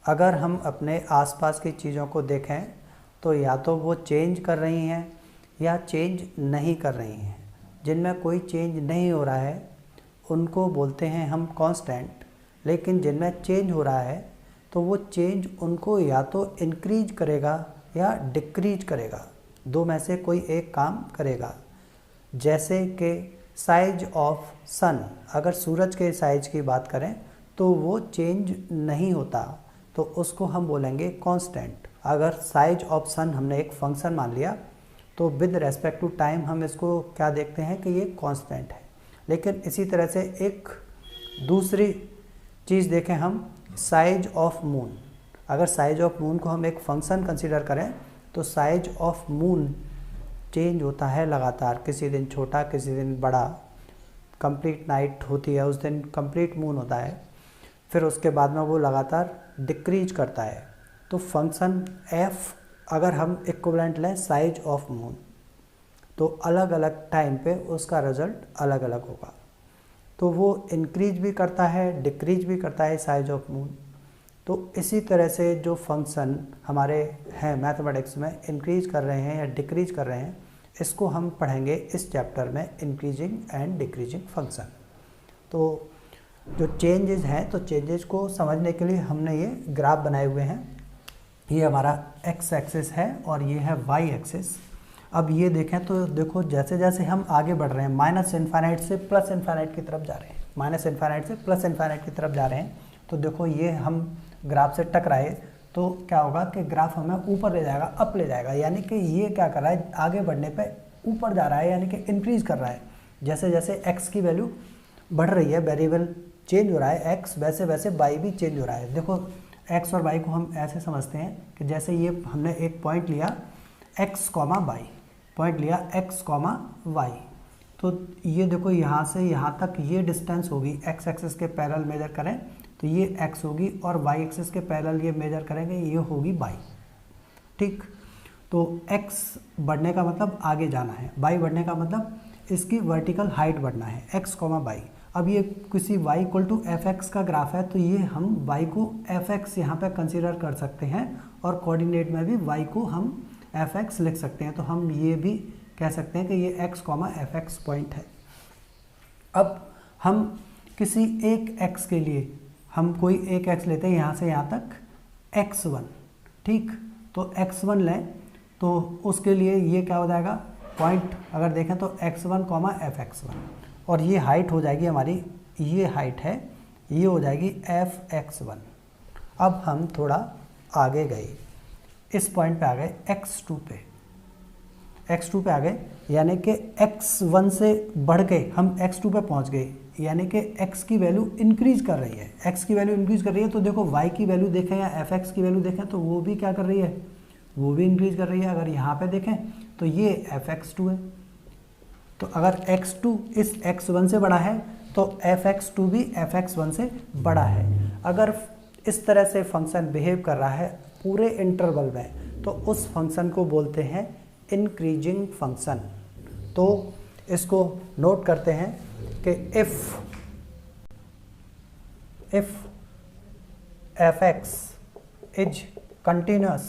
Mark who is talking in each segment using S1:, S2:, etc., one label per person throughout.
S1: अगर हम अपने आसपास की चीज़ों को देखें तो या तो वो चेंज कर रही हैं या चेंज नहीं कर रही हैं। जिनमें कोई चेंज नहीं हो रहा है उनको बोलते हैं हम कांस्टेंट, लेकिन जिनमें चेंज हो रहा है तो वो चेंज उनको या तो इंक्रीज करेगा या डिक्रीज करेगा, दो में से कोई एक काम करेगा। जैसे कि साइज ऑफ सन, अगर सूरज के साइज की बात करें तो वो चेंज नहीं होता, तो उसको हम बोलेंगे कांस्टेंट। अगर साइज ऑफ सन हमने एक फंक्शन मान लिया तो विद रेस्पेक्ट टू टाइम हम इसको क्या देखते हैं कि ये कांस्टेंट है। लेकिन इसी तरह से एक दूसरी चीज़ देखें हम, साइज ऑफ मून। अगर साइज ऑफ मून को हम एक फंक्शन कंसीडर करें तो साइज ऑफ मून चेंज होता है लगातार, किसी दिन छोटा किसी दिन बड़ा। कंप्लीट नाइट होती है उस दिन कंप्लीट मून होता है, फिर उसके बाद में वो लगातार डिक्रीज करता है। तो फंक्शन एफ अगर हम इक्विवेलेंट लें साइज ऑफ मून तो अलग अलग टाइम पे उसका रिजल्ट अलग अलग होगा। तो वो इंक्रीज भी करता है डिक्रीज भी करता है साइज ऑफ मून। तो इसी तरह से जो फंक्शन हमारे हैं मैथमेटिक्स में इंक्रीज कर रहे हैं या डिक्रीज कर रहे हैं, इसको हम पढ़ेंगे इस चैप्टर में, इंक्रीजिंग एंड डिक्रीजिंग फंक्शन। तो जो चेंजेस हैं तो चेंजेस को समझने के लिए हमने ये ग्राफ बनाए हुए हैं। ये हमारा एक्स एक्सिस है और ये है वाई एक्सिस। अब ये देखें तो देखो जैसे जैसे हम आगे बढ़ रहे हैं माइनस इन्फाइनाइट से प्लस इन्फाइनाइट की तरफ जा रहे हैं, माइनस इन्फाइनाइट से प्लस इन्फाइनाइट की तरफ जा रहे हैं। तो देखो ये हम ग्राफ से टकराए तो क्या होगा कि ग्राफ हमें ऊपर ले जाएगा, अप ले जाएगा, यानी कि ये क्या कर रहा है आगे बढ़ने पे ऊपर जा रहा है, यानी कि इंक्रीज कर रहा है। जैसे जैसे एक्स की वैल्यू बढ़ रही है, वेरिएबल चेंज हो रहा है एक्स, वैसे वैसे वाई भी चेंज हो रहा है। देखो एक्स और वाई को हम ऐसे समझते हैं कि जैसे ये हमने एक पॉइंट लिया एक्स कॉमा वाई, पॉइंट लिया एक्स कॉमा वाई, तो ये देखो यहाँ से यहाँ तक ये डिस्टेंस होगी, एक्स एक्सिस के पैरेलल मेजर करें तो ये x होगी और y एक्सिस के पैरेलल ये मेजर करेंगे ये होगी y। ठीक, तो x बढ़ने का मतलब आगे जाना है, y बढ़ने का मतलब इसकी वर्टिकल हाइट बढ़ना है, x कॉमा y। अब ये किसी y equal to f x का ग्राफ है तो ये हम y को एफ एक्स यहाँ पर कंसिडर कर सकते हैं और कोऑर्डिनेट में भी y को हम एफ एक्स लिख सकते हैं। तो हम ये भी कह सकते हैं कि ये x comma F x point है। अब हम किसी एक x के लिए हम कोई एक x लेते हैं यहाँ से यहाँ तक x1, ठीक, तो x1 लें तो उसके लिए ये क्या हो जाएगा पॉइंट, अगर देखें तो x1 कॉमा एफ एक्स1, और ये हाइट हो जाएगी हमारी, ये हाइट है, ये हो जाएगी एफ एक्स1। अब हम थोड़ा आगे गए, इस पॉइंट पे आ गए x2 पे, x2 पे आ गए, यानी कि x1 से बढ़ के हम x2 पे पहुंच गए, यानी कि x की वैल्यू इंक्रीज कर रही है, x की वैल्यू इंक्रीज कर रही है। तो देखो y की वैल्यू देखें या fx की वैल्यू देखें तो वो भी क्या कर रही है, वो भी इंक्रीज कर रही है। अगर यहाँ पे देखें तो ये fx2 है, तो अगर x2 इस x1 से बड़ा है तो fx2 भी fx1 से बड़ा है। अगर इस तरह से फंक्शन बिहेव कर रहा है पूरे इंटरवल में तो उस फंक्शन को बोलते हैं इंक्रीजिंग फंक्शन। तो इसको नोट करते हैं कि if fx is continuous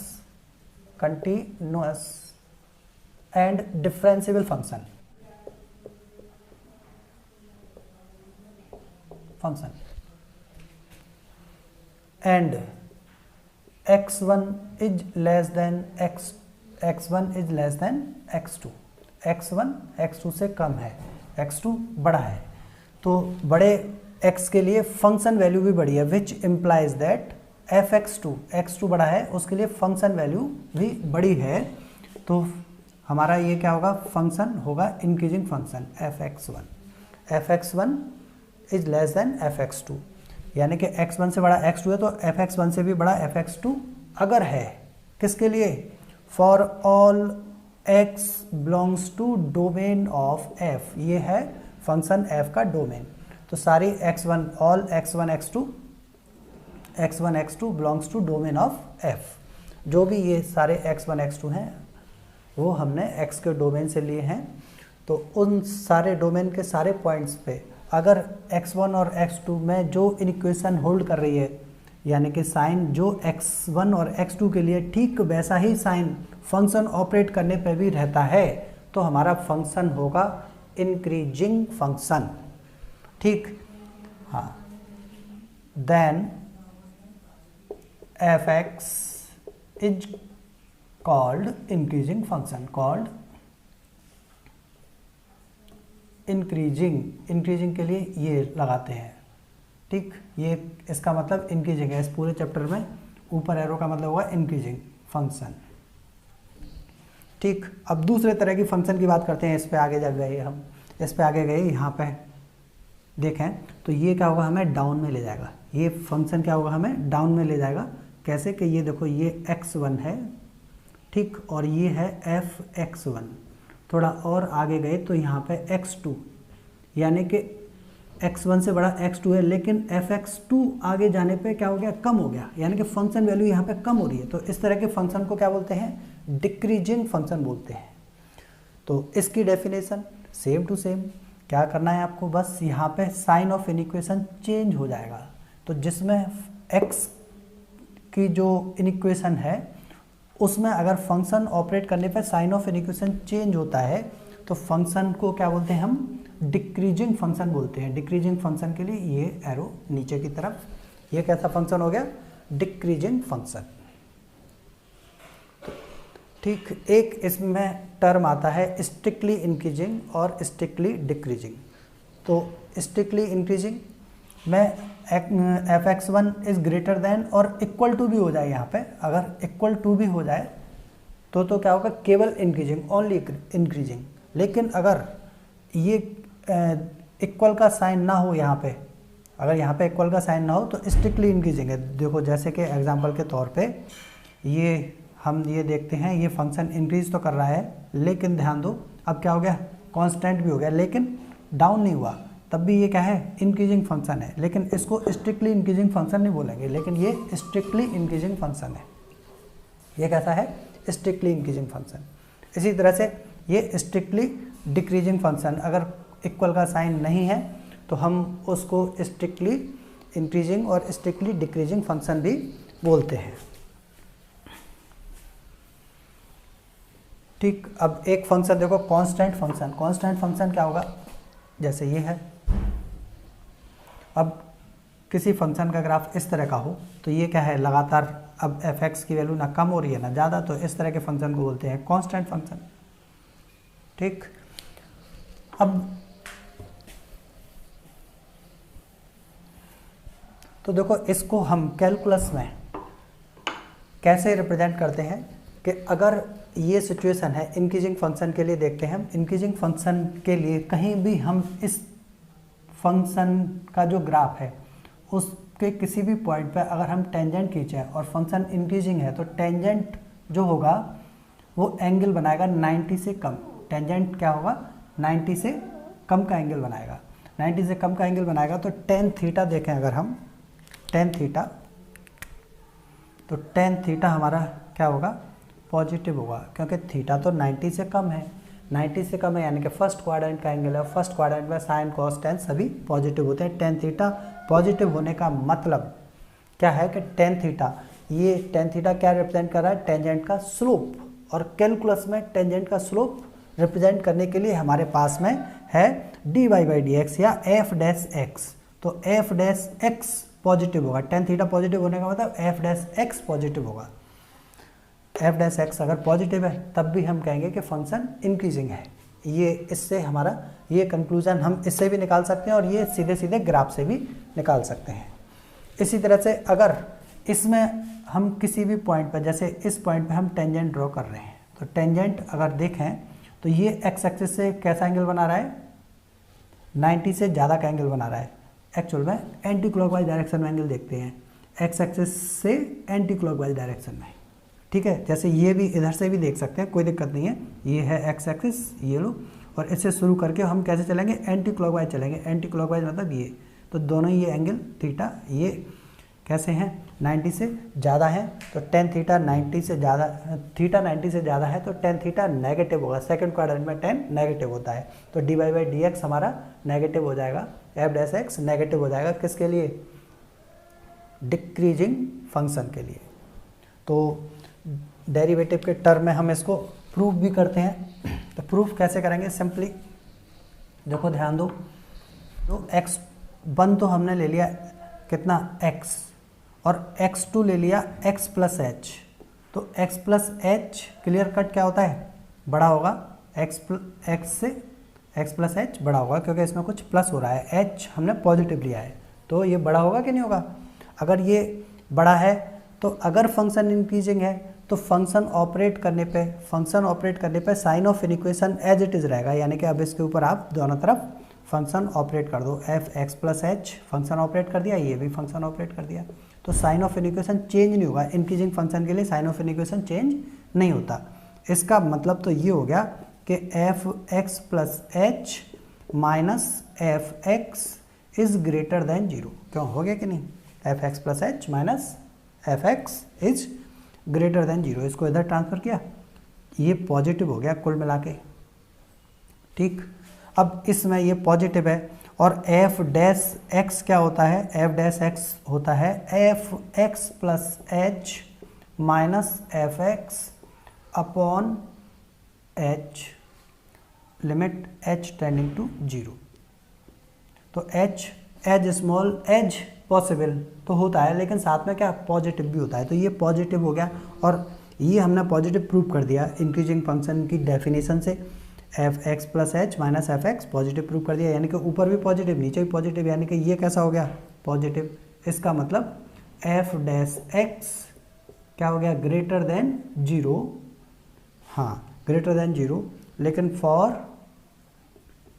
S1: and differentiable function and x1 is less than x1 is less than x2, x1 x2 से कम है, x2 बड़ा है, तो बड़े x के लिए फंक्शन वैल्यू भी बड़ी है, विच इम्प्लाइज दैट x2 बड़ा है उसके लिए फंक्शन वैल्यू भी बड़ी है। तो हमारा ये क्या होगा, फंक्शन होगा increasing function fx1 is less than fx2, यानी कि x1 से बड़ा x2 है तो fx1 से भी बड़ा fx2 अगर है, किसके लिए, for all x belongs to domain of f, ये है फंक्शन f का डोमेन। तो सारी x1 all x1 x2 belongs to domain of f, जो भी ये सारे x1 x2 हैं वो हमने x के डोमेन से लिए हैं। तो उन सारे डोमेन के सारे पॉइंट्स पे अगर x1 और x2 में जो इक्वेशन होल्ड कर रही है यानी कि साइन जो x1 और x2 के लिए ठीक वैसा ही साइन फंक्शन ऑपरेट करने पर भी रहता है, तो हमारा फंक्शन होगा इंक्रीजिंग फंक्शन। ठीक, हाँ, then f(x) is called increasing function, called increasing के लिए ये लगाते हैं। ठीक, ये इसका मतलब इंक्रीजिंग है। इस पूरे चैप्टर में ऊपर एरो का मतलब होगा इंक्रीजिंग फंक्शन। ठीक, अब दूसरे तरह की फंक्शन की बात करते हैं। इस पे आगे जब गए हम, इस पे आगे गए, यहाँ पे देखें तो ये क्या होगा, हमें डाउन में ले जाएगा। ये फंक्शन क्या होगा, हमें डाउन में ले जाएगा। कैसे कि ये देखो, ये x1 है, ठीक, और ये है f(x1). थोड़ा और आगे गए तो यहाँ पे x2, यानी कि x1 से बड़ा x2 है, लेकिन f(x2) आगे जाने पे क्या हो गया, कम हो गया, यानी कि फंक्शन वैल्यू यहाँ पे कम हो रही है। तो इस तरह के फंक्शन को क्या बोलते हैं, डिक्रीजिंग फंक्शन बोलते हैं। तो इसकी डेफिनेशन सेम टू सेम, क्या करना है आपको, बस यहाँ पे साइन ऑफ इनिक्वेशन चेंज हो जाएगा। तो जिसमें x की जो इनिक्वेशन है उसमें अगर फंक्शन ऑपरेट करने पर साइन ऑफ इनिक्वेशन चेंज होता है तो फंक्शन को क्या बोलते हैं, हम डिक्रीजिंग फंक्शन बोलते हैं। डिक्रीजिंग फंक्शन के लिए ये एरो नीचे की तरफ, ये कैसा फंक्शन हो गया, डिक्रीजिंग फंक्शन। ठीक, एक इसमें टर्म आता है स्ट्रिक्टली इंक्रीजिंग और स्ट्रिक्टली डिक्रीजिंग। तो स्ट्रिक्टली इंक्रीजिंग में f(x1) इज ग्रेटर देन और इक्वल टू भी हो जाए, यहाँ पे अगर इक्वल टू भी हो जाए तो क्या होगा, केवल इंक्रीजिंग, ओनली इंक्रीजिंग। लेकिन अगर ये इक्वल का साइन ना हो यहाँ पे, अगर यहाँ पे इक्वल का साइन ना हो तो स्ट्रिक्टली इंक्रीजिंग है। देखो, जैसे कि एग्जांपल के तौर पे ये हम ये देखते हैं, ये फंक्शन इंक्रीज तो कर रहा है, लेकिन ध्यान दो अब क्या हो गया, कांस्टेंट भी हो गया, लेकिन डाउन नहीं हुआ, तब भी ये क्या है, इंक्रीजिंग फंक्शन है। लेकिन इसको स्ट्रिक्टली इंक्रीजिंग फंक्शन नहीं बोलेंगे, लेकिन ये स्ट्रिक्टली इंक्रीजिंग फंक्शन है। ये कैसा है, स्ट्रिक्टली इंक्रीजिंग फंक्शन। इसी तरह से ये स्ट्रिक्टली डिक्रीजिंग फंक्शन, अगर इक्वल का साइन नहीं है तो हम उसको स्ट्रिक्टली इंक्रीजिंग और स्ट्रिक्टली डिक्रीजिंग फंक्शन भी बोलते हैं। ठीक, अब एक फंक्शन देखो, कांस्टेंट फंक्शन। कांस्टेंट फंक्शन क्या होगा, जैसे ये है। अब किसी फंक्शन का ग्राफ इस तरह का हो तो ये क्या है, लगातार अब f(x) की वैल्यू ना कम हो रही है ना ज़्यादा, तो इस तरह के फंक्शन को बोलते हैं कांस्टेंट फंक्शन। ठीक, अब तो देखो, इसको हम कैलकुलस में कैसे रिप्रेजेंट करते हैं कि अगर ये सिचुएशन है इंक्रीजिंग फंक्शन के लिए, देखते हैं हम इंक्रीजिंग फंक्शन के लिए कहीं भी हम इस फंक्शन का जो ग्राफ है उसके किसी भी पॉइंट पर अगर हम टेंजेंट खींचें और फंक्शन इंक्रीजिंग है तो टेंजेंट जो होगा वो एंगल बनाएगा 90 से कम। टेंजेंट क्या होगा, 90 से कम का एंगल बनाएगा। 90 से कम का एंगल बनाएगा तो टेन थीटा देखें, अगर हम टेन थीटा, तो टेन थीटा हमारा क्या होगा, पॉजिटिव होगा, क्योंकि थीटा तो 90 से कम है। 90 से कम है यानी कि फर्स्ट क्वाड्रेंट का एंगल है। फर्स्ट क्वाड्रेंट में साइन कॉस टेन सभी पॉजिटिव होते हैं। टेन थीटा पॉजिटिव होने का मतलब क्या है कि टेन थीटा, ये टेन थीटा क्या रिप्रेजेंट कर रहा है, टेंजेंट का स्लोप। और कैलकुलस में टेंजेंट का स्लोप रिप्रेजेंट करने के लिए हमारे पास में है dy/dx या f'(x). तो f'(x) पॉजिटिव होगा। टेन थीटा पॉजिटिव होने का मतलब f'(x) पॉजिटिव होगा। f'(x) अगर पॉजिटिव है तब भी हम कहेंगे कि फंक्शन इंक्रीजिंग है। ये इससे हमारा ये कंक्लूजन हम इससे भी निकाल सकते हैं और ये सीधे सीधे ग्राफ से भी निकाल सकते हैं। इसी तरह से अगर इसमें हम किसी भी पॉइंट पर, जैसे इस पॉइंट पर हम टेंजेंट ड्रॉ कर रहे हैं, तो टेंजेंट अगर देखें तो ये एक्स एक्सिस से कैसा एंगल बना रहा है, 90 से ज़्यादा का एंगल बना रहा है। एक्चुअल में एंटी क्लॉकवाइज डायरेक्शन में एंगल देखते हैं, एक्स एक्सिस से एंटी क्लॉकवाइज डायरेक्शन में। ठीक है, जैसे ये भी इधर से भी देख सकते हैं, कोई दिक्कत नहीं है। ये है एक्स एक्सिस, ये लो, और इससे शुरू करके हम कैसे चलेंगे, एंटी क्लॉकवाइज चलेंगे। एंटी क्लॉकवाइज मतलब ये, तो दोनों ये एंगल थीटा ये कैसे हैं, 90 से ज़्यादा है। तो टेन थीटा 90 से ज़्यादा, थीटा 90 से ज़्यादा है तो टेन थीटा नेगेटिव होगा। सेकंड क्वाड्रेंट में टेन नेगेटिव होता है, तो dy/dx हमारा नेगेटिव हो जाएगा, f'(x) नेगेटिव हो जाएगा। किसके लिए, डिक्रीजिंग फंक्शन के लिए। तो डेरिवेटिव के टर्म में हम इसको प्रूफ भी करते हैं। तो प्रूफ कैसे करेंगे? सिंपली देखो, ध्यान दो, तो x1 तो हमने ले लिया कितना x, और x2 ले लिया x प्लस एच। तो x plus H clear cut क्या होता है? बड़ा होगा, x से x प्लस एच बड़ा होगा, क्योंकि इसमें कुछ प्लस हो रहा है, h हमने पॉजिटिव लिया है, तो ये बड़ा होगा कि नहीं होगा? अगर ये बड़ा है तो अगर फंक्शन इंक्रीजिंग है तो फंक्शन ऑपरेट करने पे sign of equation as it is रहेगा, यानी कि अब इसके ऊपर आप दोनों तरफ फंक्शन ऑपरेट कर दो। F x plus H function operate कर दिया, ये भी फंक्शन ऑपरेट कर दिया, तो साइन ऑफ इक्वेशन चेंज नहीं होगा। इंक्रीजिंग फंक्शन के लिए साइन ऑफ इक्वेशन चेंज नहीं होता। इसका मतलब तो ये हो गया कि F x plus h minus f X is greater than 0। क्यों, हो गया कि नहीं? F x plus h minus f X is greater than 0। इसको इधर ट्रांसफर किया, ये पॉजिटिव हो गया कुल मिला के, ठीक। अब इसमें ये पॉजिटिव है, और एफ डैश एक्स क्या होता है? एफ डैश एक्स होता है f x plus h minus f x upon h, limit h tending to 0। तो h as small as possible तो होता है, लेकिन साथ में क्या पॉजिटिव भी होता है, तो ये पॉजिटिव हो गया, और ये हमने पॉजिटिव प्रूव कर दिया इंक्रीजिंग फंक्शन की डेफिनेशन से। F x plus h minus f x positive prove कर दिया, यानी कि ऊपर भी पॉजिटिव नीचे भी पॉजिटिव, यानी कि ये कैसा हो गया? पॉजिटिव। इसका मतलब एफ डैश एक्स क्या हो गया? Greater than 0। हाँ, ग्रेटर देन 0, लेकिन for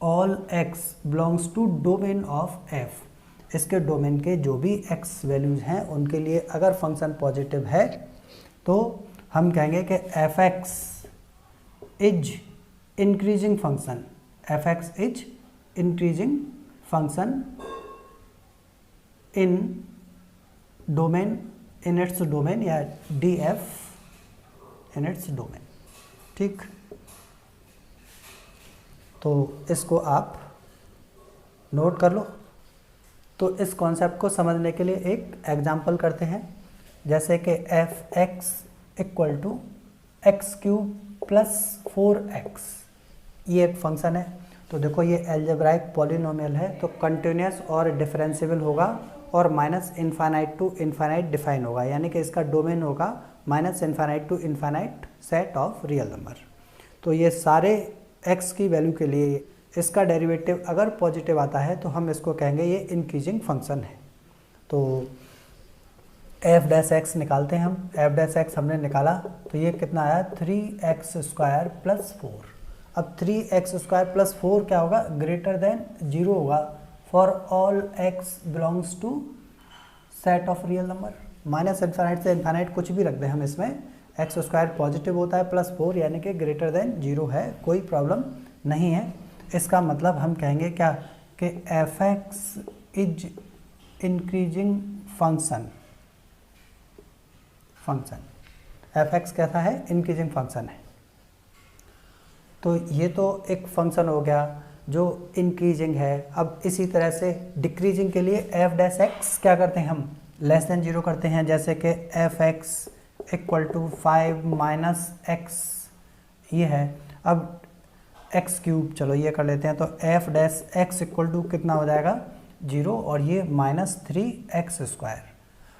S1: all x belongs to domain of f, इसके डोमेन के जो भी एक्स वैल्यूज हैं उनके लिए अगर फंक्शन पॉजिटिव है तो हम कहेंगे कि F X is increasing function, F X is increasing function in domain, in its domain, या D F in its domain, ठीक। तो इसको आप नोट कर लो। तो इस कॉन्सेप्ट को समझने के लिए एक एग्जांपल करते हैं, जैसे कि F x equal to x cube plus 4x, ये एक फंक्शन है। तो देखो, ये एल्जेब्राइक पॉलिनोमियल है, तो कंटिन्यूस और डिफरेंशिएबल होगा, और minus infinite to infinite define होगा, यानी कि इसका डोमेन होगा minus infinite to infinite set of real number. तो ये सारे x की वैल्यू के लिए इसका डेरिवेटिव अगर पॉजिटिव आता है तो हम इसको कहेंगे ये इंक्रीजिंग फंक्शन है। तो एफ डैश एक्स निकालते हैं हम। एफ डैश एक्स हमने निकाला तो ये कितना आया? 3x square plus 4। अब 3x स्क्वायर प्लस 4 क्या होगा? ग्रेटर देन 0 होगा for all x belongs to set of real number. Minus infinite से इनफाइनाइट कुछ भी रख दें हम इसमें, एक्स स्क्वायर पॉजिटिव होता है प्लस 4, यानी कि ग्रेटर देन 0 है, कोई प्रॉब्लम नहीं है। इसका मतलब हम कहेंगे क्या कि F X is increasing function, F x कैसा है? इंक्रीजिंग फंक्शन है। तो ये तो एक फंक्शन हो गया जो इंक्रीजिंग है। अब इसी तरह से डिक्रीजिंग के लिए एफ डैश एक्स क्या करते हैं हम? लेस देन 0 करते हैं, जैसे कि F x equal to 5 minus x, ये है। अब एक्स क्यूब, चलो ये कर लेते हैं, तो F dash x equal to कितना हो जाएगा? 0, और ये माइनस 3x स्क्वायर।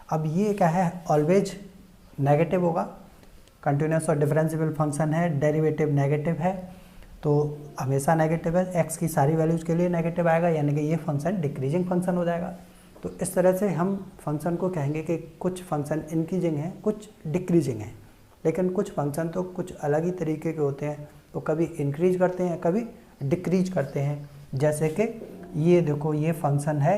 S1: अब ये क्या है? ऑलवेज नेगेटिव होगा, कंटिन्यूस और डिफरेंशिएबल फंक्शन है, डेरिवेटिव नेगेटिव है, तो हमेशा नेगेटिव है, एक्स की सारी वैल्यूज़ के लिए नेगेटिव आएगा, यानी कि ये फंक्शन डिक्रीजिंग फंक्शन हो जाएगा। तो इस तरह से हम फंक्शन को कहेंगे कि कुछ फंक्शन इंक्रीजिंग है, कुछ डिक्रीजिंग है, लेकिन कुछ फंक्शन तो कुछ अलग ही तरीके के होते हैं, तो कभी इंक्रीज करते हैं, कभी डिक्रीज करते हैं। जैसे कि ये देखो, ये फंक्शन है,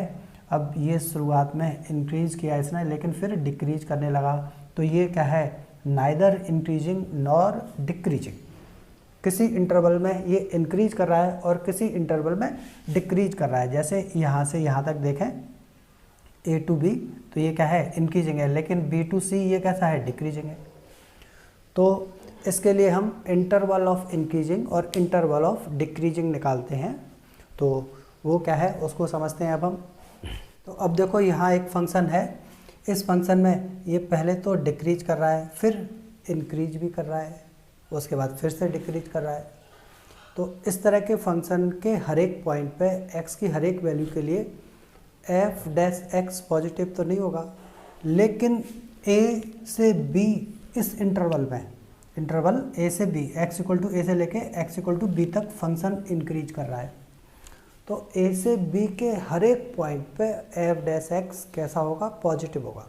S1: अब ये शुरुआत में इंक्रीज किया इसने, लेकिन फिर डिक्रीज करने लगा, तो ये क्या है? Neither increasing nor decreasing. किसी इंटरवल में ये इंक्रीज कर रहा है और किसी इंटरवल में डिक्रीज कर रहा है। जैसे यहाँ से यहाँ तक देखें a टू b, तो ये क्या है? इंक्रीजिंग है, लेकिन b टू c ये कैसा है? डिक्रीजिंग है। तो इसके लिए हम इंटरवल ऑफ इंक्रीजिंग और इंटरवल ऑफ डिक्रीजिंग निकालते हैं, तो वो क्या है उसको समझते हैं अब हम। तो अब देखो, यहाँ एक फंक्शन है, इस फंक्शन में ये पहले तो डिक्रीज कर रहा है, फिर इंक्रीज भी कर रहा है, उसके बाद फिर से डिक्रीज कर रहा है। तो इस तरह के फंक्शन के हर एक पॉइंट पे x की हर एक वैल्यू के लिए f डैश x पॉजिटिव तो नहीं होगा, लेकिन a से b इस इंटरवल में, इंटरवल a से b, x equal to a से लेके x इक्वल टू b तक फंक्शन इंक्रीज कर रहा है। तो a से b के हर एक पॉइंट पे f डैश x कैसा होगा, पॉजिटिव होगा।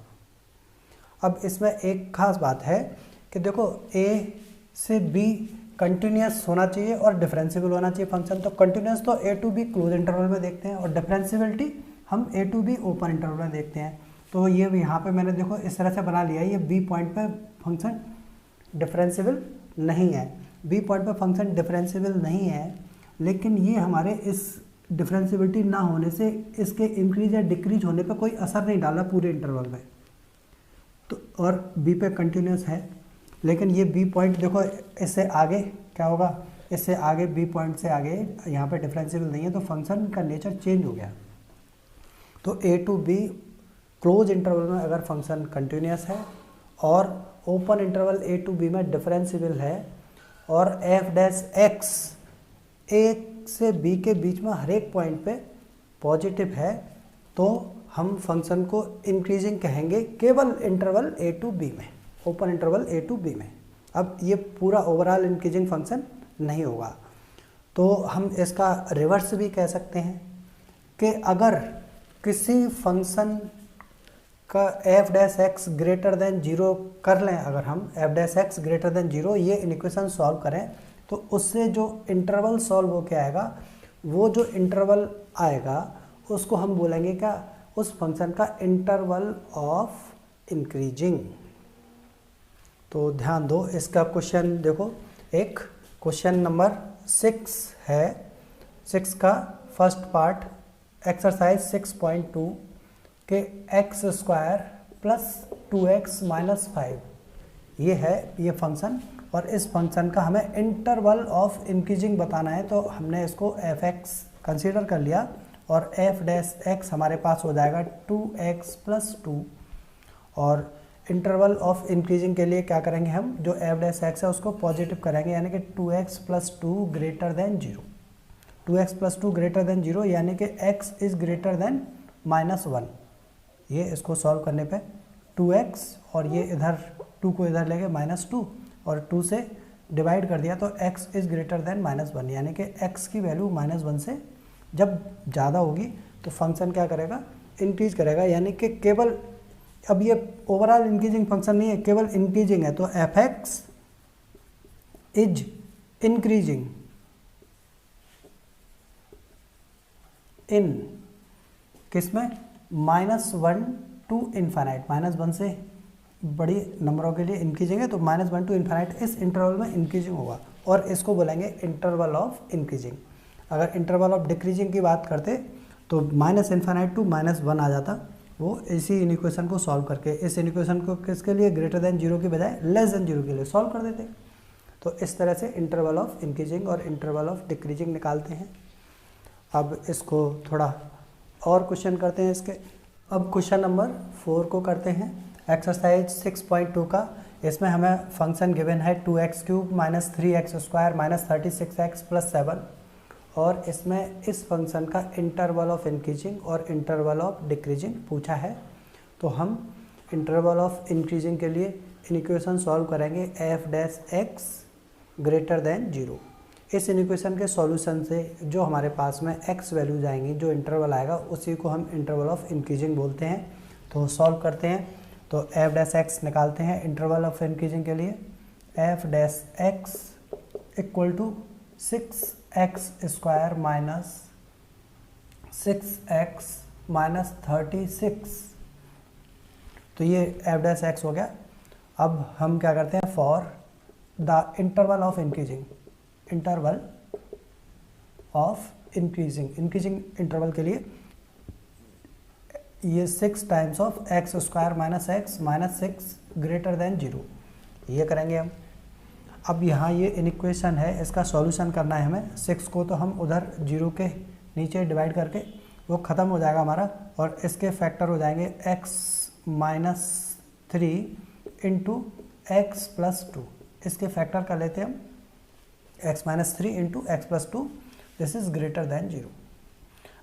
S1: अब इसमें एक खास बात है कि देखो a से b कंटिन्यूस होना चाहिए और डिफरेंशिएबल होना चाहिए फंक्शन। तो कंटिन्यूस तो a to b close interval में देखते हैं और डिफरेंशिएबिलिटी हम a to b open interval में देखते हैं। तो ये यहाँ पे मैंने देखो इस तरह से बना लिया है, ये b पॉइंट पे फंक्शन डिफरेंशिएबल नहीं है, b पॉइंट पे फंक्शन डिफरेंशिएबल नहीं है, लेकिन ये हमारे इस डिफरेंशिएबिलिटी ना होने से इसके इंक्रीज या डिक्रीज होने पे कोई असर नहीं डाला पूरे इंटरवल में। तो और b पे कंटिन्यूस है, लेकिन ये b पॉइंट देखो इससे आगे क्या होगा, इससे आगे b पॉइंट से आगे यहाँ पे डिफरेंशिएबल नहीं है, तो फंक्शन का नेचर चेंज हो गया। तो a to b close interval में अगर फंक्शन कंटिन्यूस है और open interval a to b में डिफरेंशिएबल है और f डैश x a से b के बीच में हर एक पॉइंट पे पॉजिटिव है, तो हम फंक्शन को इंक्रीजिंग कहेंगे केवल इंटरवल a टू b में, open interval a to b में। अब ये पूरा ओवरऑल इंक्रीजिंग फंक्शन नहीं होगा। तो हम इसका रिवर्स भी कह सकते हैं कि अगर किसी फंक्शन का f dash X greater than 0 कर लें, अगर हम f dash X greater than 0 ये इक्वेशन सॉल्व करें, तो उससे जो इंटरवल सॉल्व हो के आएगा, वो जो इंटरवल आएगा उसको हम बोलेंगे क्या, उस फंक्शन का इंटरवल ऑफ इंक्रीजिंग। तो ध्यान दो, इसका क्वेश्चन देखो, एक क्वेश्चन नंबर 6 है, 6 का फर्स्ट पार्ट एक्सरसाइज 6.2 के x square plus 2x minus 5 ये है ये फंक्शन, और इस फंक्शन का हमें इंटरवल ऑफ इंक्रीजिंग बताना है। तो हमने इसको f(x) कंसीडर कर लिया और f डैश x हमारे पास हो जाएगा 2x प्लस 2, और इंटरवल ऑफ इंक्रीजिंग के लिए क्या करेंगे हम, जो f डैश x है उसको पॉजिटिव करेंगे, यानी कि 2x plus 2 greater than 0, 2x plus 2 greater than 0 यानी कि x इज ग्रेटर देन -1। ये इसको सॉल्व करने पे 2x और ये इधर 2 को इधर लेके -2 और 2 से डिवाइड कर दिया, तो x इज़ ग्रेटर देन -1, यानी कि x की वैल्यू -1 से जब ज़्यादा होगी तो फंक्शन क्या करेगा, इंक्रीज करेगा, यानी कि केवल, अब ये ओवरऑल इंक्रीजिंग फंक्शन नहीं है, केवल इंक्रीजिंग है। तो f(x) इज इंक्रीजिंग इन किसमें, -1 टू इन्फाइनाइट, -1 से बड़ी नंबरों के लिए इंक्रीजिंग है, तो -1 टू इन्फाइनाइट इस इंटरवल में इंक्रीजिंग होगा, और इसको बोलेंगे इंटरवल ऑफ इंक्रीजिंग। अगर इंटरवल ऑफ डिक्रीजिंग की बात करते तो -इन्फाइनाइट टू -1 आ जाता, वो इसी इक्वेशन को सॉल्व करके, इस इक्वेशन को किसके लिए, ग्रेटर देन 0 की बजाय लेस देन 0 के लिए सॉल्व कर देते। तो इस तरह से इंटरवल ऑफ इंक्रीजिंग और इंटरवल ऑफ डिक्रीजिंग निकालते हैं। अब इसको थोड़ा और क्वेश्चन करते हैं इसके। अब क्वेश्चन नंबर 4 को करते हैं, एक्सरसाइज 6.2 का। इसमें हमें फंक्शन गिवन है 2x³ minus 3x square minus 36x plus 7, और इसमें इस फंक्शन का इंटरवल ऑफ इंक्रीजिंग और इंटरवल ऑफ डिक्रीजिंग पूछा है। तो हम इंटरवल ऑफ इंक्रीजिंग के लिए इन इक्वेशन सॉल्व करेंगे f dash x greater than 0। इस इक्वेशन के सॉल्यूशन से जो हमारे पास में x वैल्यूज आएंगी, जो इंटरवल आएगा, उसी को हम इंटरवल ऑफ इंक्रीजिंग बोलते हैं। तो सॉल्व करते हैं, तो f डैश x निकालते हैं इंटरवल ऑफ इंक्रीजिंग के लिए। f dash x equal to 6x square minus 6x minus 36, तो ये f डैश x हो गया। अब हम क्या करते हैं, for the interval of increasing, interval of increasing interval के लिए ये 6 times of x square minus x minus 6 greater than 0 ये करेंगे हम। अब यहाँ ये इक्वेशन है, इसका सॉल्यूशन करना है हमें। 6 को तो हम उधर 0 के नीचे डिवाइड करके वो ख़त्म हो जाएगा हमारा, और इसके फैक्टर हो जाएंगे x -3 इंटू एक्स प्लस 2, इसके फैक्टर कर लेते हैं हम, x-3 into x plus 2, this is greater than 0।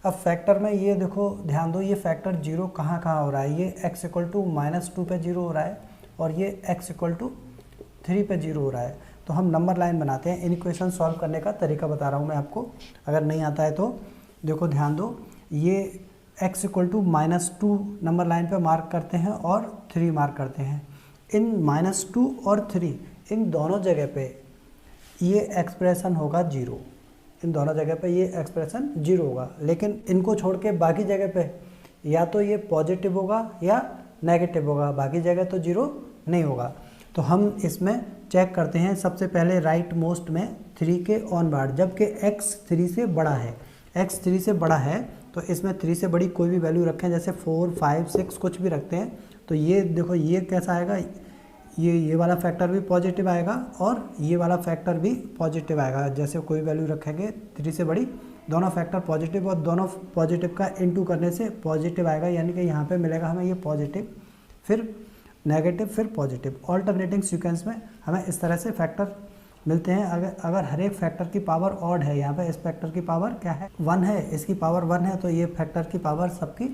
S1: अब फैक्टर में ये देखो ध्यान दो, ये फैक्टर 0 कहाँ कहाँ हो रहा है, ये x इक्वल टू -2 पे 0 हो रहा है और ये x इक्वल टू 3 पे 0 हो रहा है। तो हम नंबर लाइन बनाते हैं, इन इक्वेशन सॉल्व करने का तरीका बता रहा हूँ मैं आपको, अगर नहीं आता है तो देखो ध्यान दो, ये x equal to -2 number line पे मार्क करते हैं और 3 मार्क करते हैं। इन -2 और 3 इन दोनों जगह पे ये एक्सप्रेशन होगा 0, इन दोनों जगह पे ये एक्सप्रेशन 0 होगा, लेकिन इनको छोड़ के बाकी जगह पे या तो ये पॉजिटिव होगा या नेगेटिव होगा, बाकी जगह तो 0 नहीं होगा। तो हम इसमें चेक करते हैं, सबसे पहले राइट मोस्ट में 3 के ऑनवर्ड, जबकि x 3 से बड़ा है, x 3 से बड़ा है तो इसमें 3 से बड़ी कोई भी वैल्यू रखें, जैसे 4, 5, 6 कुछ भी रखते हैं, तो ये देखो ये कैसा आएगा, ये वाला फैक्टर भी पॉजिटिव आएगा और ये वाला फैक्टर भी पॉजिटिव आएगा। जैसे कोई वैल्यू रखेंगे 3 से बड़ी, दोनों फैक्टर पॉजिटिव और दोनों पॉजिटिव का इनटू करने से पॉजिटिव आएगा, यानी कि यहाँ पे मिलेगा हमें ये पॉजिटिव, फिर नेगेटिव, फिर पॉजिटिव। ऑल्टरनेटिंग सीक्वेंस में हमें इस तरह से फैक्टर मिलते हैं। अगर हर एक फैक्टर की पावर ऑड है, यहाँ पे इस फैक्टर की पावर क्या है 1 है, इसकी पावर 1 है, तो ये फैक्टर की पावर सबकी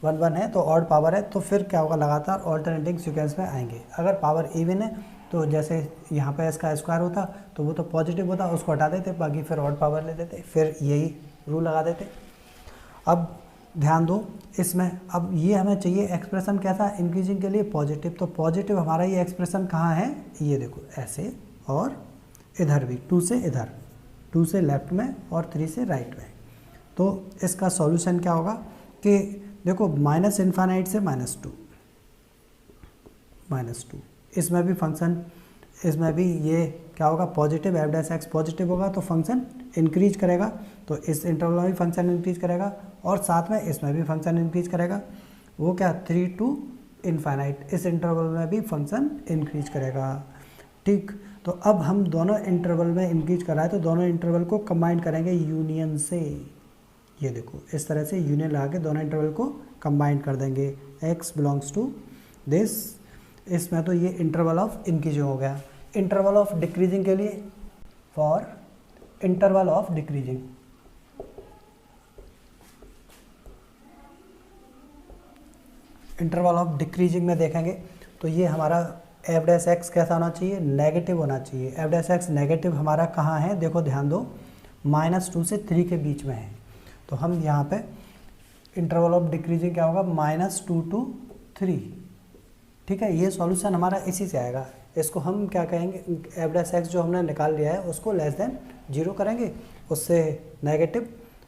S1: 1 1 है, तो ऑड पावर है, तो फिर क्या होगा, लगातार ऑल्टरनेटिंग सीक्वेंस में आएंगे। अगर पावर इवन है तो जैसे यहाँ पे इसका स्क्वायर होता तो वो तो पॉजिटिव होता, उसको हटा देते, बाकी फिर ऑड पावर ले देते, फिर यही रूल लगा देते। अब ध्यान दो इसमें, अब ये हमें चाहिए एक्सप्रेशन कैसा, इंक्रीजिंग के लिए पॉजिटिव, तो पॉजिटिव हमारा ये एक्सप्रेशन कहाँ है, ये देखो ऐसे, और इधर भी 2 से इधर, 2 से लेफ्ट में और 3 से राइट में। तो इसका सॉल्यूशन क्या होगा कि देखो -∞ से -2, इसमें भी फंक्शन, इसमें भी ये क्या होगा, पॉजिटिव f' पॉजिटिव होगा तो फंक्शन इंक्रीज करेगा, तो इस इंटरवल में भी फंक्शन इंक्रीज करेगा और साथ में इसमें भी फंक्शन इंक्रीज करेगा, वो क्या 3 to ∞, इस इंटरवल में भी फंक्शन इंक्रीज करेगा। ठीक, तो अब हम दोनों इंटरवल में इंक्रीज कर रहा है, तो दोनों इंटरवल को कंबाइन करेंगे यूनियन से, ये देखो इस तरह से यूनियन लगा के दोनों इंटरवल को कंबाइन कर देंगे, x बिलोंग्स टू दिस, इसमें तो ये इंटरवल ऑफ इंक्रीजिंग हो गया। इंटरवल ऑफ डिक्रीजिंग के लिए, for interval of decreasing, interval of decreasing में देखेंगे तो ये हमारा f' कैसा होना चाहिए, नेगेटिव होना चाहिए। f' नेगेटिव हमारा कहाँ है, देखो ध्यान दो, -2 से 3 के बीच में है, तो हम यहाँ पे इंटरवल ऑफ डिक्रीजिंग क्या होगा, -2 to 3। ठीक है, ये सॉल्यूशन हमारा इसी से आएगा। इसको हम क्या कहेंगे, f' जो हमने निकाल लिया है उसको <0 करेंगे, उससे नेगेटिव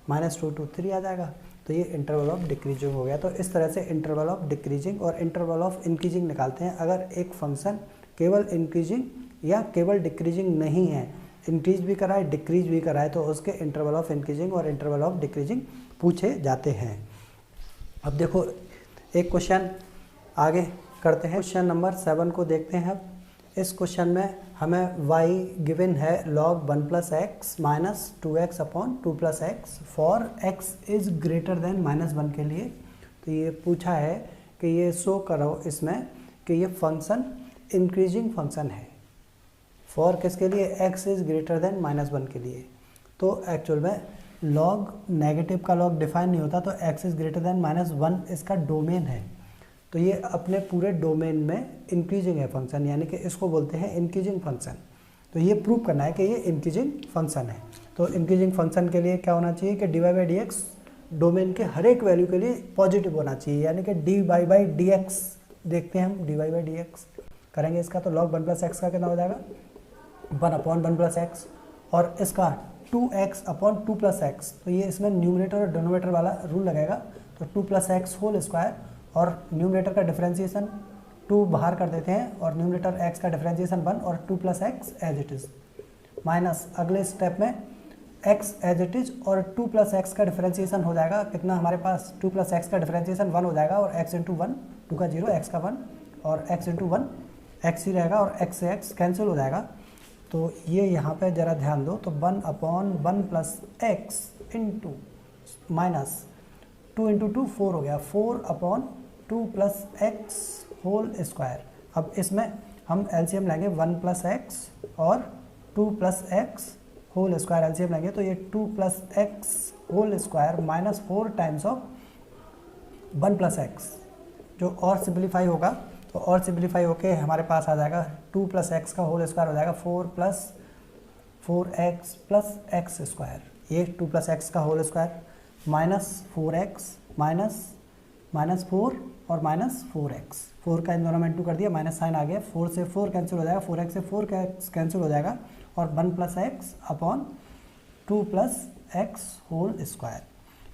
S1: -2 to 3 आ जाएगा, तो ये इंटरवल ऑफ डिक्रीजिंग हो गया। तो इस तरह से इंटरवल ऑफ डिक्रीजिंग और इंटरवल ऑफ इंक्रीजिंग निकालते हैं। अगर एक फंक्शन केवल इंक्रीजिंग या केवल डिक्रीजिंग नहीं है, इंक्रीज भी कराए डिक्रीज भी कराए, तो उसके इंटरवल ऑफ इंक्रीजिंग और इंटरवल ऑफ डिक्रीजिंग पूछे जाते हैं। अब देखो एक क्वेश्चन आगे करते हैं, क्वेश्चन नंबर 7 को देखते हैं। अब इस क्वेश्चन में हमें y गिवन है log 1 + x - 2x upon 2 + x for x is greater than -1 के लिए। तो ये पूछा है कि ये शो करो इसमें कि ये फंक्शन इंक्रीजिंग फंक्शन है, फॉर किसके लिए, x इज़ ग्रेटर देन -1 के लिए। तो एक्चुअल में लॉग, नेगेटिव का लॉग डिफाइन नहीं होता, तो x इज़ ग्रेटर देन -1 इसका डोमेन है, तो ये अपने पूरे डोमेन में इंक्रीजिंग है फंक्शन, यानी कि इसको बोलते हैं इंक्रीजिंग फंक्शन। तो ये प्रूव करना है कि ये इंक्रीजिंग फंक्शन है। तो इंक्रीजिंग फंक्शन के लिए क्या होना चाहिए कि dy/dx डोमेन के हर एक वैल्यू के लिए पॉजिटिव होना चाहिए, यानी कि dy/dx देखते हैं हम, dy/dx करेंगे इसका, तो log 1 + x का कितना हो जाएगा, 1/1 + x, और इसका 2x अपॉन 2 + x, तो ये इसमें न्यूमरेटर और डिनोमिनेटर वाला रूल लगेगा, तो 2 + x होल स्क्वायर, और न्यूमरेटर का डिफरेंशिएशन 2 बाहर कर देते हैं, और न्यूमरेटर x का डिफरेंशिएशन 1 और 2 + x as it is, minus अगले स्टेप में x एज इट इज़ और 2 + x का डिफरेंशिएशन हो जाएगा कितना हमारे पास, 2 + x का डिफरेंशिएशन 1 हो जाएगा, और x × 1, 2 का 0, x का 1, और x × 1 x ही रहेगा, और x से x कैंसिल हो जाएगा। तो ये यहाँ पे ज़रा ध्यान दो, तो 1/1 + x इंटू माइनस 2 × 2 4 हो गया, 4/2 2 प्लस एक्स होल स्क्वायर। अब इसमें हम एलसीएम लेंगे 1 प्लस एक्स और 2 plus x whole square LCM लेंगे, तो ये 2 plus x whole square minus 4 times of 1 plus x, जो और सिंप्लीफाई होगा तो और सिंप्लीफाई होके हमारे पास आ जाएगा 2 प्लस एक्स का होल स्क्वायर हो जाएगा 4 plus 4x plus x square, ये 2 प्लस एक्स का whole square minus 4x minus 4 और माइनस 4x, 4 का इन दोनों में 2 कर दिया, माइनस साइन आ गया, 4 से 4 कैंसिल हो जाएगा, 4x से 4 कैंसिल हो जाएगा और 1 plus x upon 2 plus x whole square,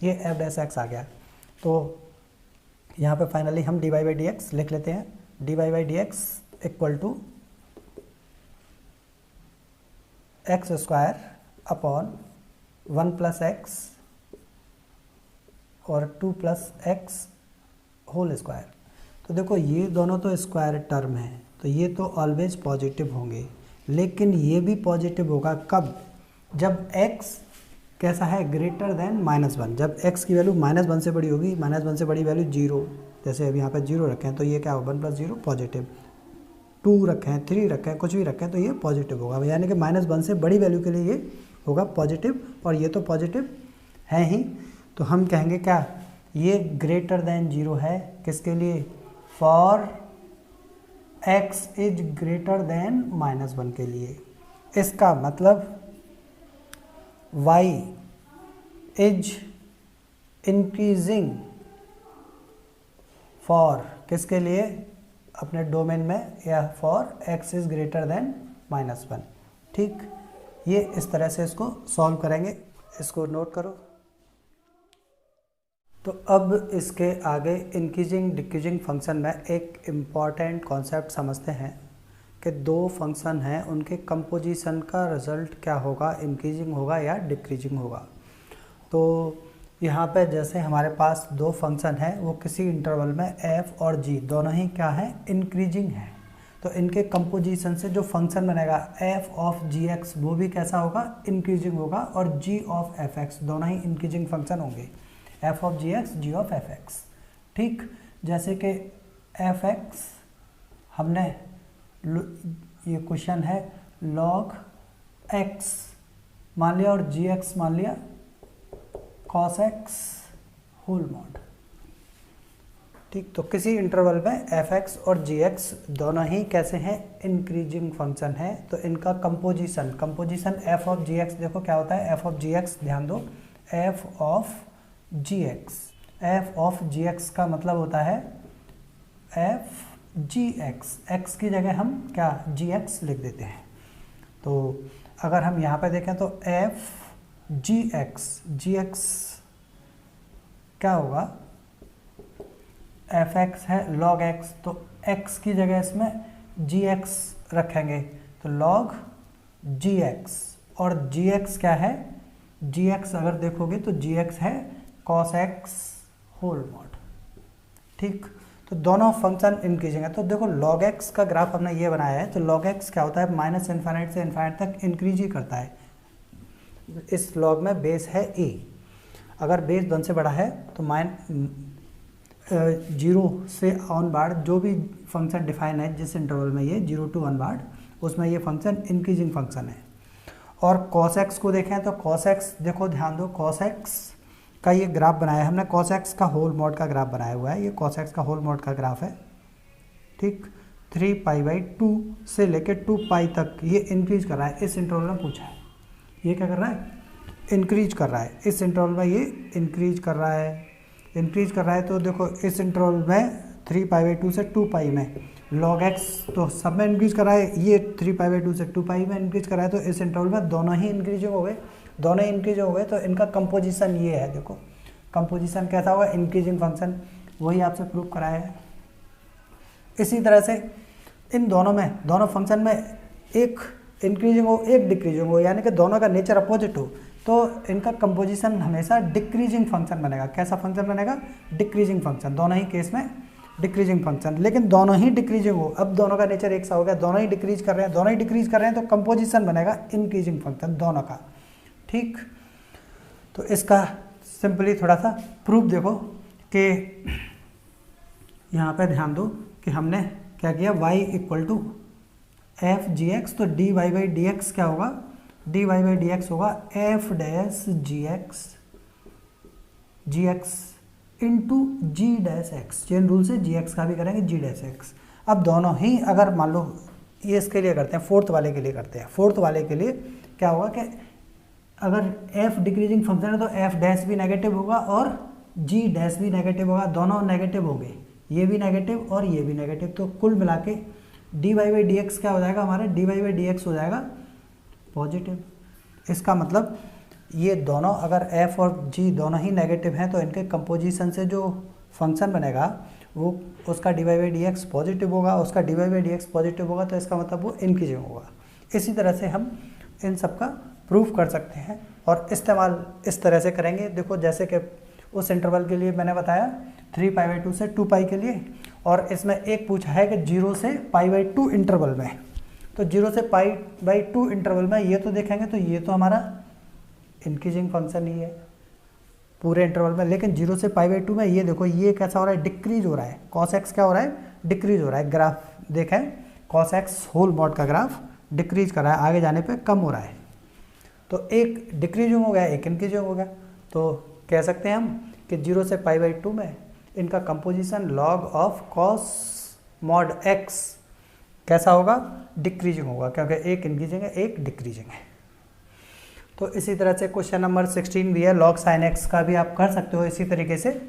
S1: ये एफ डैश एक्स आ गया। तो यहाँ पे फाइनली हम d Y by D x लिख लेते हैं, d Y by D x equal to x square upon 1 plus x और 2 प्लस एक्स होल स्क्वायर। तो देखो ये दोनों तो स्क्वायर टर्म है, तो ये तो ऑलवेज पॉजिटिव होंगे, लेकिन ये भी पॉजिटिव होगा कब, जब x कैसा है ग्रेटर देन -1, जब x की वैल्यू -1 से बड़ी होगी, -1 से बड़ी वैल्यू 0, जैसे अभी यहाँ पे 0 रखे हैं तो ये क्या होगा 1 प्लस 0 पॉजिटिव, 2 रखे हैं 3 रखे हैं कुछ भी रखे हैं तो ये पॉजिटिव होगा, यानी कि -1 से बड़ी वैल्यू के लिए ये होगा पॉजिटिव, और ये तो पॉजिटिव है ही, तो हम कहेंगे क्या ये ग्रेटर देन 0 है, किसके लिए, for x is greater than -1 के लिए। इसका मतलब y इज इंक्रीजिंग फॉर किसके लिए, अपने डोमेन में, या for x is greater than -1। ठीक, ये इस तरह से इसको सॉल्व करेंगे, इसको नोट करो। तो अब इसके आगे इंक्रीजिंग डिक्रीजिंग फंक्शन में एक इम्पॉर्टेंट कॉन्सेप्ट समझते हैं कि दो फंक्शन हैं, उनके कंपोजिशन का रिजल्ट क्या होगा, इंक्रीजिंग होगा या डिक्रीजिंग होगा। तो यहाँ पे जैसे हमारे पास दो फंक्शन हैं, वो किसी इंटरवल में f और g दोनों ही क्या है, इंक्रीजिंग है, तो इनके कंपोजिशन से जो फंक्शन बनेगा f ऑफ gx वो भी कैसा होगा, इंक्रीजिंग होगा, और g ऑफ fx दोनों ही इंक्रीजिंग फंक्शन होंगे, f of gx g of fx। ठीक, जैसे कि fx हमने, ये क्वेश्चन है log x मान लिया और gx मान लिया cos x होल मॉड। ठीक, तो किसी इंटरवल में fx और gx दोनों ही कैसे हैं, इंक्रीजिंग फंक्शन है, तो इनका कंपोजिशन f ऑफ gx देखो क्या होता है, f ऑफ gx ध्यान दो, f ऑफ gx का मतलब होता है f gx, x की जगह हम क्या gx लिख देते हैं। तो अगर हम यहाँ पे देखें तो f gx क्या होगा, fx है log x, तो x की जगह इसमें gx रखेंगे, तो log gx, और gx क्या है, gx अगर देखोगे तो gx है cos x होल मॉड। ठीक, तो दोनों फंक्शन इंक्रीजिंग है। तो देखो log x का ग्राफ हमने ये बनाया है, तो log x क्या होता है, माइनस इन्फाइनाइट से इन्फाइनाइट तक इंक्रीज ही करता है। इस log में बेस है a, अगर बेस 1 से बड़ा है तो 0 से ऑनवर्ड जो भी फंक्शन डिफाइन है जिस इंटरवल में ये 0 to 1 उसमें ये फंक्शन इंक्रीजिंग फंक्शन है। और cos x को देखें तो cos x देखो ध्यान दो, cos x का ये ग्राफ बनाया है हमने, cos x का होल मॉड का ग्राफ बनाया हुआ है, ये cos x का होल मॉड का ग्राफ है। ठीक, 3π/2 से लेके 2π तक ये इंक्रीज कर रहा है, इस इंटरवल में पूछा है, ये क्या कर रहा है, इंक्रीज कर रहा है, इस इंटरवल में ये इंक्रीज कर रहा है, तो देखो इस इंटरवल में 3π/2 से 2π में log x तो सब में इंक्रीज कर रहा है, ये 3π/2 से 2π में इंक्रीज कर रहा है, तो इस इंटरवल में दोनों ही इंक्रीज हो गए, तो इनका कंपोजिशन ये है। देखो कंपोजिशन कैसा होगा, इंक्रीजिंग फंक्शन, वही आपसे प्रूव कराया है। इसी तरह से इन दोनों फंक्शन में एक इंक्रीजिंग हो एक डिक्रीजिंग हो, यानी कि दोनों का नेचर अपोजिट हो, तो इनका कंपोजिशन हमेशा डिक्रीजिंग फंक्शन बनेगा। कैसा फंक्शन बनेगा, डिक्रीजिंग फंक्शन, दोनों ही केस में डिक्रीजिंग फंक्शन, लेकिन दोनों ही डिक्रीजिंग हो, अब दोनों का नेचर एक सा हो गया, दोनों ही डिक्रीज कर रहे हैं, तो कंपोजिशन बनेगा इंक्रीजिंग फंक्शन दोनों का। ठीक, तो इसका सिंपली थोड़ा सा प्रूफ देखो कि यहाँ पे ध्यान दो कि हमने क्या किया, y equal to F G X, तो D Y by D x क्या होगा, D Y by D X होगा F dash G X into G dash X. Chain rule से जी एक्स का भी करेंगे जी डैश एक्स। अब दोनों ही अगर मान लो ये इसके लिए करते हैं, फोर्थ वाले के लिए करते हैं, फोर्थ वाले के लिए क्या होगा कि अगर f डिक्रीजिंग फंक्शन है तो f डैश भी नेगेटिव होगा और g डैश भी नेगेटिव होगा, दोनों नेगेटिव होंगे, ये भी नेगेटिव और ये भी नेगेटिव, तो कुल मिला के d Y by D x क्या हो जाएगा हमारा, d Y by D x हो जाएगा पॉजिटिव। इसका मतलब ये दोनों अगर f और g दोनों ही नेगेटिव हैं तो इनके कंपोजिशन से जो फंक्शन बनेगा वो उसका d Y by D x positive होगा, उसका d Y by D x positive होगा, तो इसका मतलब वो इंक्रीजिंग होगा। इसी तरह से हम इन सब का प्रूफ कर सकते हैं और इस्तेमाल इस तरह से करेंगे। देखो जैसे कि उस इंटरवल के लिए मैंने बताया 3π/2 से 2π के लिए, और इसमें एक पूछा है कि 0 से π/2 इंटरवल में, तो 0 से π/2 इंटरवल में ये तो देखेंगे तो ये तो हमारा इंक्रीजिंग फंक्शन ही है पूरे इंटरवल में, लेकिन 0 से π/2 में ये देखो ये कैसा हो रहा है, डिक्रीज हो रहा है, cos x क्या हो रहा है, डिक्रीज हो रहा है। ग्राफ देखें cos x होल मॉड का ग्राफ डिक्रीज कर रहा है, आगे जाने पे कम हो रहा है, तो एक डिक्रीजिंग हो गया एक इंक्रीजिंग हो गया। तो कह सकते हैं हम कि 0 से π/2 में इनका composition log of cos mod x कैसा होगा, डिक्रीजिंग होगा, क्योंकि एक इंक्रीजिंग है एक डिक्रीजिंग है। तो इसी तरह से क्वेश्चन नंबर 16 भी है, log sin x का भी आप कर सकते हो इसी तरीके से,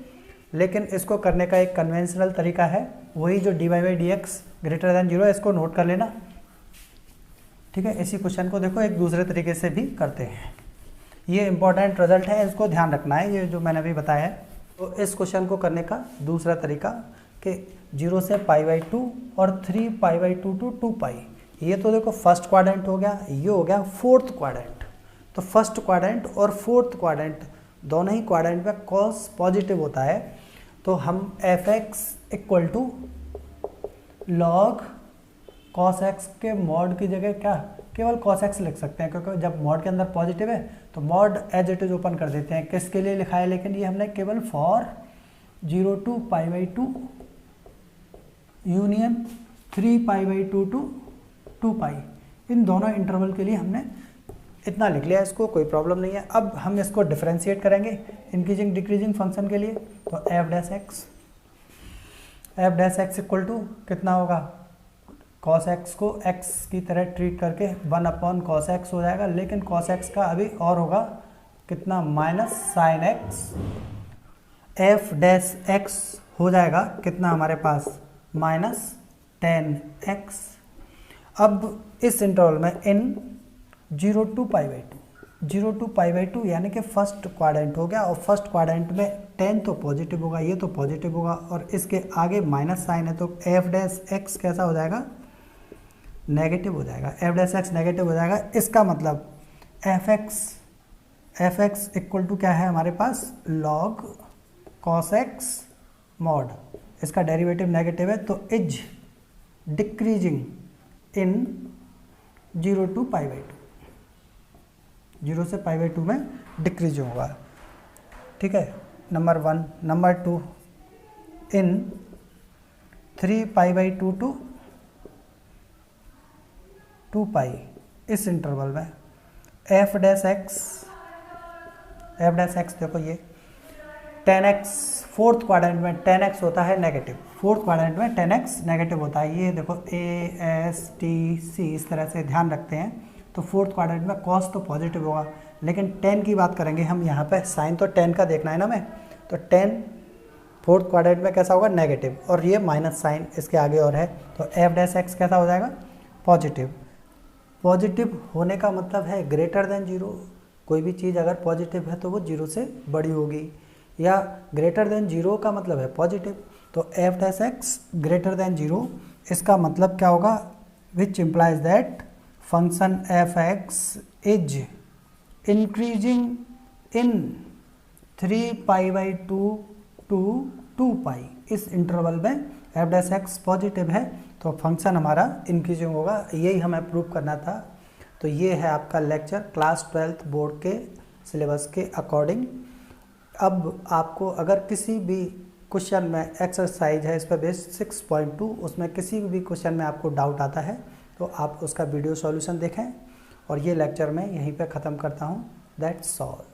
S1: लेकिन इसको करने का एक कन्वेंशनल तरीका है, वही जो d Y by D x greater than 0 है, इसको नोट कर लेना, ठीक है। इसी क्वेश्चन को देखो एक दूसरे तरीके से भी करते हैं, ये इंपॉर्टेंट रिजल्ट है, इसको ध्यान रखना है, ये जो मैंने अभी बताया है। तो इस क्वेश्चन को करने का दूसरा तरीका कि 0 से π/2 और 3π/2 टू 2π, ये तो देखो फर्स्ट क्वाड्रेंट हो गया, ये हो गया फोर्थ क्वाड्रेंट। तो फर्स्ट क्वाड्रेंट और फोर्थ क्वाड्रेंट दोनों ही क्वाड्रेंट में कॉस पॉजिटिव होता है, तो हम f x equal to log cos x के मॉड की जगह क्या केवल कॉस एक्स लिख सकते हैं, क्योंकि जब मॉड के अंदर पॉजिटिव है तो mod as it is open कर देते हैं। किसके लिए लिखा है, लेकिन ये हमने केवल फॉर 0 to π/2 यूनियन 3π/2 टू 2π, इन दोनों इंटरवल के लिए हमने इतना लिख लिया, इसको कोई प्रॉब्लम नहीं है। अब हम इसको डिफरेंशिएट करेंगे इंक्रीजिंग डिक्रीजिंग फंक्शन के लिए, तो F dash x equal to कितना होगा, cos x को x की तरह ट्रीट करके 1/cos x हो जाएगा, लेकिन cos x का अभी और होगा कितना, minus sine x, f dash x हो जाएगा कितना हमारे पास, माइनस tan x। अब इस इंटरवल में इन 0 to π/2 यानी कि फर्स्ट क्वाड्रेंट हो गया, और फर्स्ट क्वाड्रेंट में tan तो पॉजिटिव होगा, ये तो पॉजिटिव होगा, और इसके आगे माइनस साइन है, तो एफ डैश एक्स कैसा हो जाएगा, नेगेटिव हो जाएगा, एफ डैश एक्स नेगेटिव हो जाएगा। इसका मतलब एफ एक्स इक्वल टू क्या है हमारे पास, log cos x मॉड, इसका डेरिवेटिव नेगेटिव है, तो इज डिक्रीजिंग इन 0 to π/2, 0 से π/2 में डिक्रीज होगा, ठीक है, नंबर 1। नंबर 2 इन 3π/2 टू 2π, इस इंटरवल में एफ डैश एक्स देखो ये tan x फोर्थ क्वाड्रेंट में tan x होता है नेगेटिव, फोर्थ क्वाड्रेंट में tan x नेगेटिव होता है, ये देखो A S T C इस तरह से ध्यान रखते हैं। तो फोर्थ क्वाड्रेंट में cos तो पॉजिटिव होगा, लेकिन tan की बात करेंगे हम यहाँ पे, साइन तो tan का देखना है ना हमें, तो tan फोर्थ क्वाड्रेंट में कैसा होगा, नेगेटिव, और ये माइनस साइन इसके आगे और है, तो एफ डैश एक्स कैसा हो जाएगा, पॉजिटिव। पॉजिटिव होने का मतलब है ग्रेटर देन 0, कोई भी चीज़ अगर पॉजिटिव है तो वो 0 से बड़ी होगी, या ग्रेटर देन 0 का मतलब है पॉजिटिव, तो F dash X greater than 0, इसका मतलब क्या होगा, which implies that function F X is increasing in 3π/2 to 2π, इस इंटरवल में एफ डैश एक्स पॉजिटिव है तो फंक्शन हमारा इंक्रीजिंग होगा, यही हमें प्रूव करना था। तो ये है आपका लेक्चर क्लास 12th बोर्ड के सिलेबस के अकॉर्डिंग। अब आपको अगर किसी भी क्वेश्चन में एक्सरसाइज है इस पर बेस्ड 6.2, उसमें किसी भी क्वेश्चन में आपको डाउट आता है तो आप उसका वीडियो सॉल्यूशन देखें। और ये लेक्चर मैं यहीं पे ख़त्म करता हूँ। That's all.